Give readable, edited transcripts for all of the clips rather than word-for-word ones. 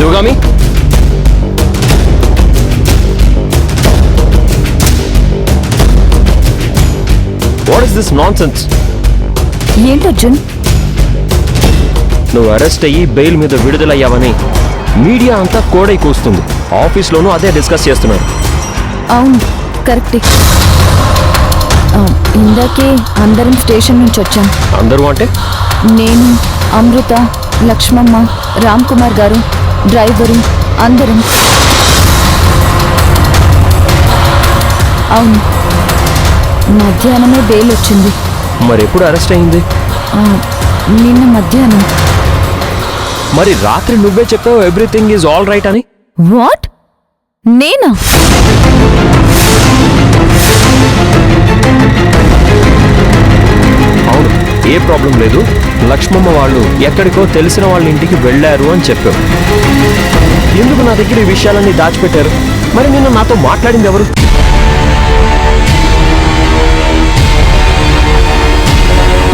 Sivagami, what is this nonsense? ఏంటి అర్జున్? నువ్వు arrest అయ్యి బెయిల్ మీద విడుదలయ్యావని మీడియా అంతా కోడై కూస్తుంది. ఆఫీస్లోనూ అదే డిస్కస్ చేస్తున్నారు. అవును, కరెక్టే. ఇందాకే అందరం స్టేషన్ నుంచి వచ్చాం. అందరూ అంటే? నేను, అమృత, లక్ష్మమ్మ, రామ్ కుమార్ గారు, డ్రైవరు, అందరం. అవును, మధ్యాహ్నమే బెయిల్ వచ్చింది. మరి ఎప్పుడు అరెస్ట్ అయింది? నిన్న మధ్యాహ్నం. మరి రాత్రి నువ్వే చెప్పావు ఎవ్రీథింగ్ ఈజ్ ఆల్ రైట్ అని. వాట్? నేనా? అవును, ఏ ప్రాబ్లం లేదు. లక్ష్మమ్మ వాళ్ళు ఎక్కడికో తెలిసిన వాళ్ళ ఇంటికి వెళ్ళారు అని చెప్పావు. ఎందుకు నా దగ్గర ఈ విషయాలన్నీ దాచిపెట్టారు? మరి నిన్న నాతో మాట్లాడింది ఎవరు?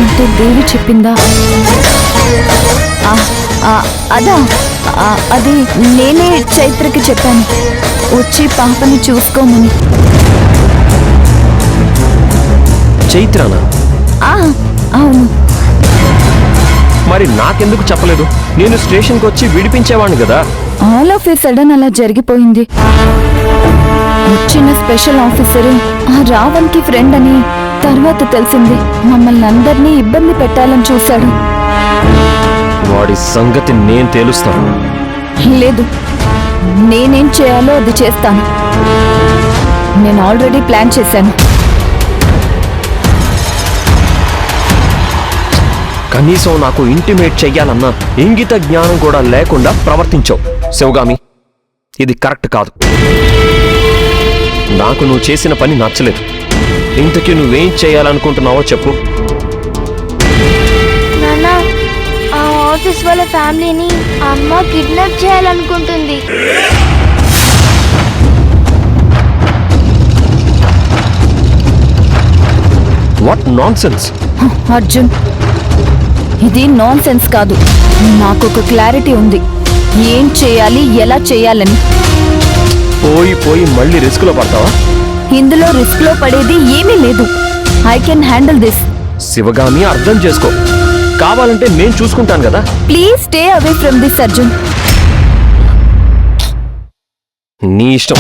అంటే దేవి చెప్పిందా? అదా, అది నేనే చైత్రకి చెప్పాను, వచ్చి పాపని చూసుకోమని. చైత్రానా? అవును. మరి నాకెందుకు చెప్పలేదు? నేను స్టేషన్కి వచ్చి విడిపించేవాడిని కదా. ఆల్ ఆఫ్ ఏ సడన్ అలా జరిగిపోయింది. వచ్చిన స్పెషల్ ఆఫీసరు ఆ రావణ్కి ఫ్రెండ్ అని తర్వాత తెలిసింది. మమ్మల్ని అందరినీ ఇబ్బంది పెట్టాలని చూశాడు. వాడి సంగతి నేను తేలుస్తాను. లేదు, నేనేం చేయాలో అది చేస్తాను. నేను ఆల్రెడీ ప్లాన్ చేశాను. కనీసం నాకు ఇంటిమేట్ చెయ్యాలన్న ఇంగిత జ్ఞానం కూడా లేకుండా ప్రవర్తించావు శివగామి. ఇది కరెక్ట్ కాదు. నాకు నువ్వు చేసిన పని నచ్చలేదు. ఇంతకీ నువ్వేం చేయాలనుకుంటున్నావో చెప్పు. నాన్న, ఆ ఆఫీస్ వాళ్ళ ఫ్యామిలీని అమ్మ కిడ్నాప్ చేయాలనుకుంటుంది. What nonsense? అర్జున్, ఇది నాన్ సెన్స్ కాదు. నాకు ఒక క్లారిటీ ఉంది, ఏం చేయాలి, ఎలా చేయాలని. పోయి పోయి మళ్ళీ రిస్క్ లో పడతావా? ఇందులో రిస్క్ లో పడేది ఏమీ లేదు. I can handle this. Sivagami, అర్థం చేసుకో. కావాలంటే నేను చూసుకుంటాను కదా. Please stay away from this Arjun. నీ ఇష్టం.